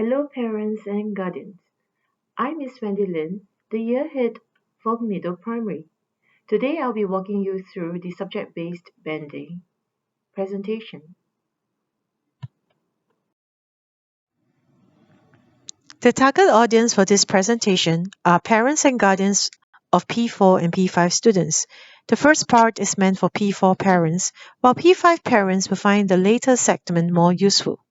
Hello parents and guardians. I'm Miss Wendy Lin, the year head for middle primary. Today I'll be walking you through the subject-based banding presentation. The target audience for this presentation are parents and guardians of P4 and P5 students. The first part is meant for P4 parents, while P5 parents will find the later segment more useful.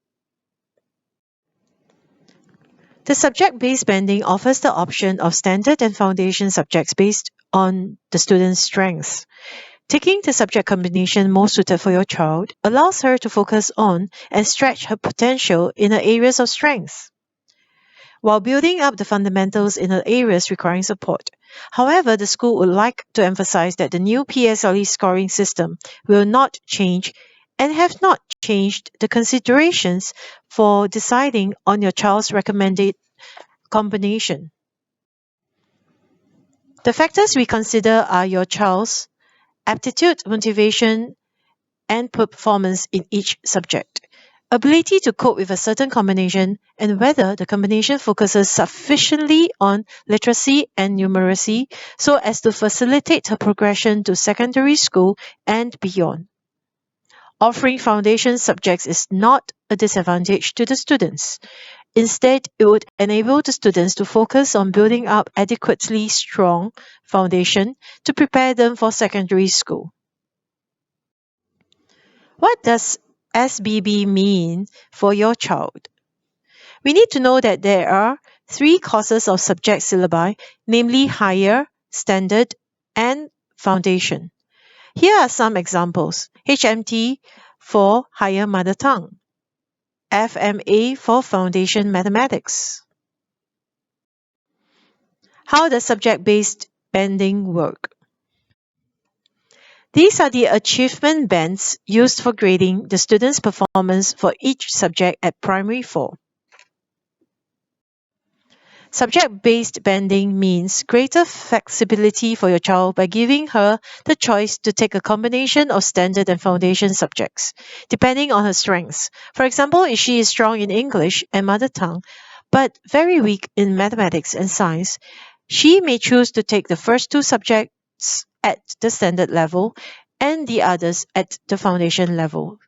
The subject-based banding offers the option of standard and foundation subjects based on the student's strengths. Taking the subject combination most suited for your child allows her to focus on and stretch her potential in her areas of strength, while building up the fundamentals in the areas requiring support. However, the school would like to emphasize that the new PSLE scoring system will not change and have not changed the considerations for deciding on your child's recommended combination. The factors we consider are your child's aptitude, motivation, and performance in each subject, ability to cope with a certain combination, and whether the combination focuses sufficiently on literacy and numeracy so as to facilitate her progression to secondary school and beyond. Offering foundation subjects is not a disadvantage to the students. Instead, it would enable the students to focus on building up adequately strong foundation to prepare them for secondary school. What does SBB mean for your child? We need to know that there are three courses of subject syllabi, namely higher, standard, and foundation. Here are some examples. HMT for higher mother tongue. FMA for foundation mathematics. How does subject-based banding work? These are the achievement bands used for grading the student's performance for each subject at Primary 4. Subject-based banding means greater flexibility for your child by giving her the choice to take a combination of standard and foundation subjects, depending on her strengths. For example, if she is strong in English and mother tongue, but very weak in mathematics and science, she may choose to take the first two subjects at the standard level and the others at the foundation level.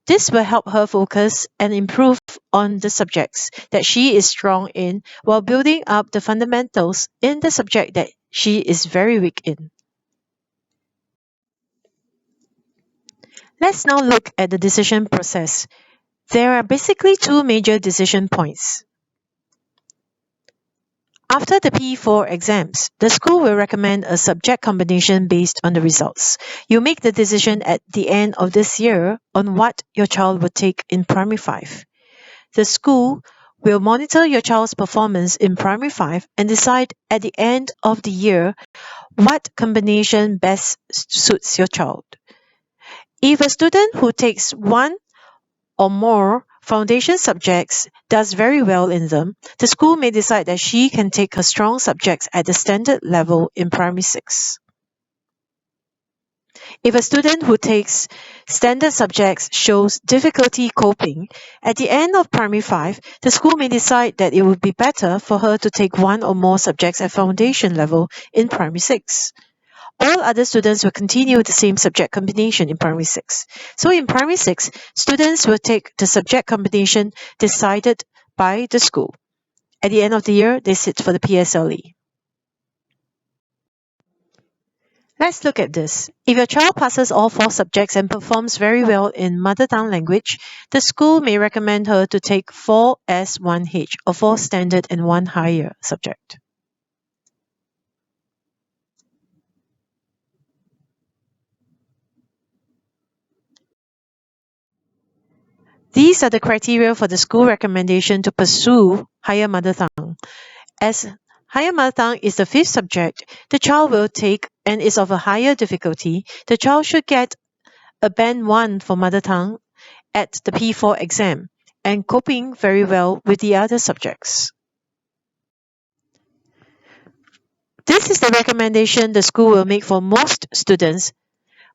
This will help her focus and improve on the subjects that she is strong in while building up the fundamentals in the subject that she is very weak in. Let's now look at the decision process. There are basically two major decision points. After the P4 exams, the school will recommend a subject combination based on the results. You make the decision at the end of this year on what your child will take in Primary 5. The school will monitor your child's performance in Primary 5 and decide at the end of the year what combination best suits your child. If a student who takes one or more foundation subjects does very well in them, the school may decide that she can take her strong subjects at the standard level in Primary 6. If a student who takes standard subjects shows difficulty coping, at the end of Primary 5, the school may decide that it would be better for her to take one or more subjects at foundation level in Primary 6. All other students will continue the same subject combination in Primary 6. So in Primary 6, students will take the subject combination decided by the school. At the end of the year, they sit for the PSLE. Let's look at this. If your child passes all 4 subjects and performs very well in mother tongue language, the school may recommend her to take 4 S1H or 4 standard and 1 higher subject. These are the criteria for the school recommendation to pursue higher mother tongue. As higher mother tongue is the 5th subject the child will take and is of a higher difficulty, the child should get a band 1 for mother tongue at the P4 exam and coping very well with the other subjects. This is the recommendation the school will make for most students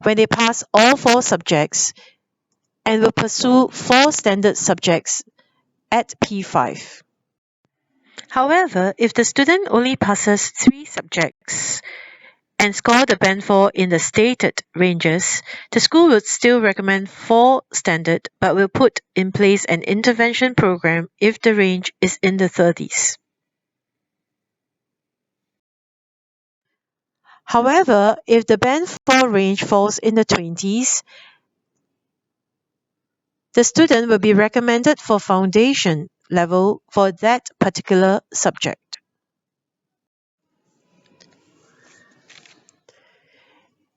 when they pass all 4 subjects and will pursue 4 standard subjects at P5. However, if the student only passes 3 subjects and score the band 4 in the stated ranges, the school would still recommend 4 standard but will put in place an intervention program if the range is in the 30s. However, if the band 4 range falls in the 20s, the student will be recommended for foundation level for that particular subject.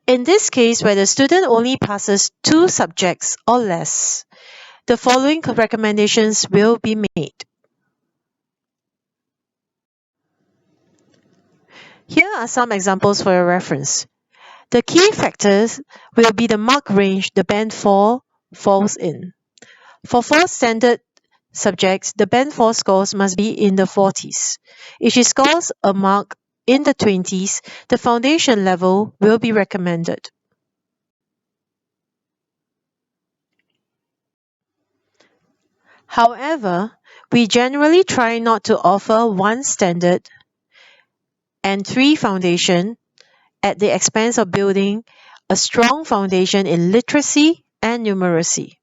In this case, where the student only passes 2 subjects or less, the following recommendations will be made. Here are some examples for your reference. The key factors will be the mark range the band 4 falls in. For 4 standard subjects, the band 4 scores must be in the 40s. If she scores a mark in the 20s, the foundation level will be recommended. However, we generally try not to offer 1 standard and 3 foundation at the expense of building a strong foundation in literacy and numeracy.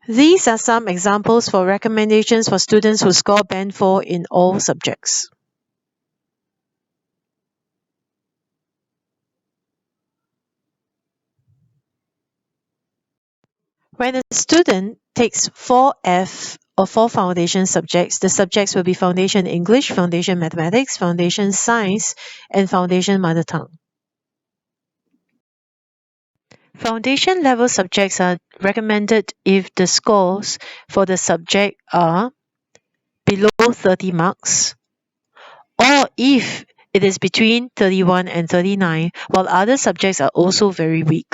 These are some examples for recommendations for students who score band 4 in all subjects. When a student takes 4F or 4 foundation subjects, the subjects will be Foundation English, Foundation Mathematics, Foundation Science, and Foundation Mother Tongue. Foundation level subjects are recommended if the scores for the subject are below 30 marks, or if it is between 31 and 39, while other subjects are also very weak.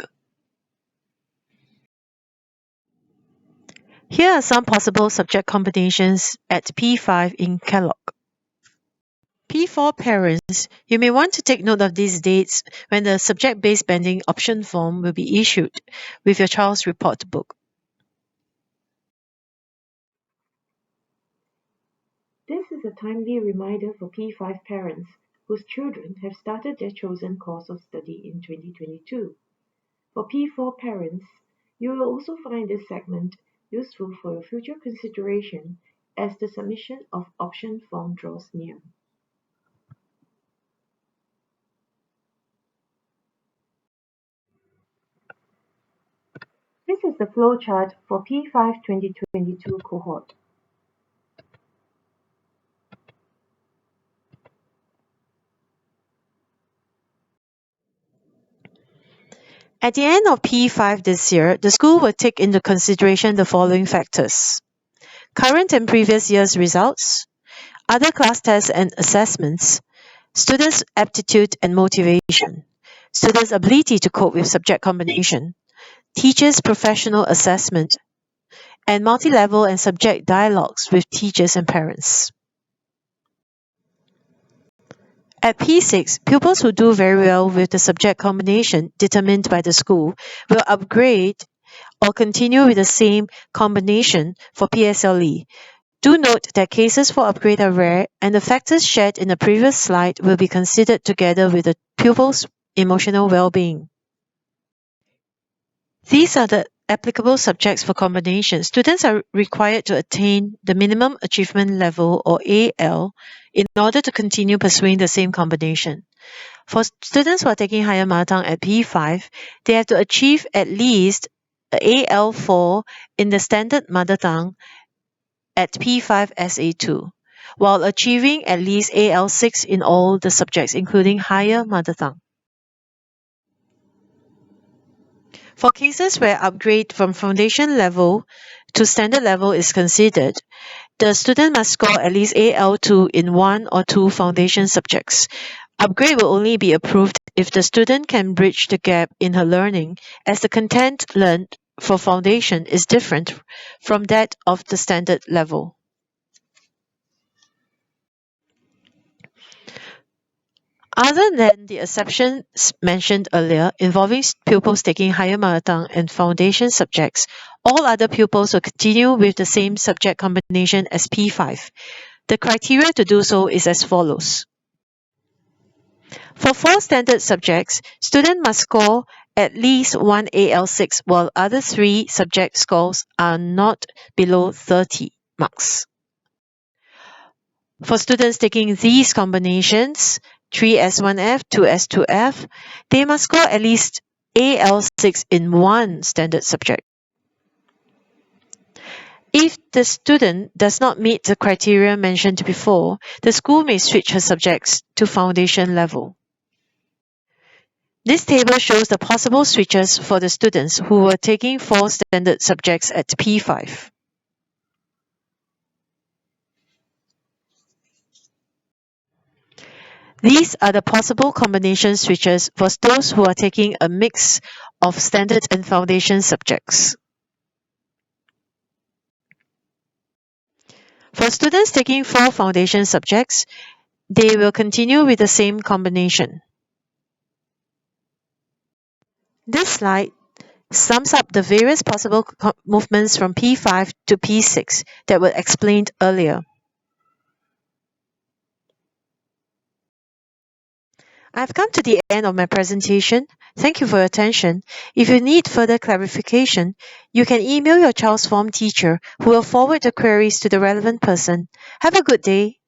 Here are some possible subject combinations at P5 in Kellogg. P4 parents, you may want to take note of these dates when the subject-based banding option form will be issued with your child's report book. This is a timely reminder for P5 parents whose children have started their chosen course of study in 2022. For P4 parents, you will also find this segment useful for your future consideration as the submission of option form draws near. This is the flowchart for P5 2022 cohort. At the end of P5 this year, the school will take into consideration the following factors: current and previous year's results, other class tests and assessments, students' aptitude and motivation, students' ability to cope with subject combination, teachers' professional assessment, and multi-level and subject dialogues with teachers and parents. At P6, pupils who do very well with the subject combination determined by the school will upgrade or continue with the same combination for PSLE. Do note that cases for upgrade are rare, and the factors shared in the previous slide will be considered together with the pupil's emotional well-being. These are the applicable subjects for combination. Students are required to attain the minimum achievement level or AL in order to continue pursuing the same combination. For students who are taking higher mother tongue at P5, they have to achieve at least AL4 in the standard mother tongue at P5 SA2, while achieving at least AL6 in all the subjects, including higher mother tongue. For cases where upgrade from foundation level to standard level is considered, the student must score at least AL2 in 1 or 2 foundation subjects. Upgrade will only be approved if the student can bridge the gap in her learning, as the content learned for foundation is different from that of the standard level. Other than the exceptions mentioned earlier involving pupils taking higher mother tongue and foundation subjects, all other pupils will continue with the same subject combination as P5. The criteria to do so is as follows. For 4 standard subjects, students must score at least 1 AL6 while other 3 subject scores are not below 30 marks. For students taking these combinations, 3S1F, 2S2F, they must score at least AL6 in one standard subject. If the student does not meet the criteria mentioned before, the school may switch her subjects to foundation level. This table shows the possible switches for the students who were taking 4 standard subjects at P5. These are the possible combination switches for those who are taking a mix of standard and foundation subjects. For students taking 4 foundation subjects, they will continue with the same combination. This slide sums up the various possible movements from P5 to P6 that were explained earlier. I've come to the end of my presentation. Thank you for your attention. If you need further clarification, you can email your child's form teacher who will forward the queries to the relevant person. Have a good day.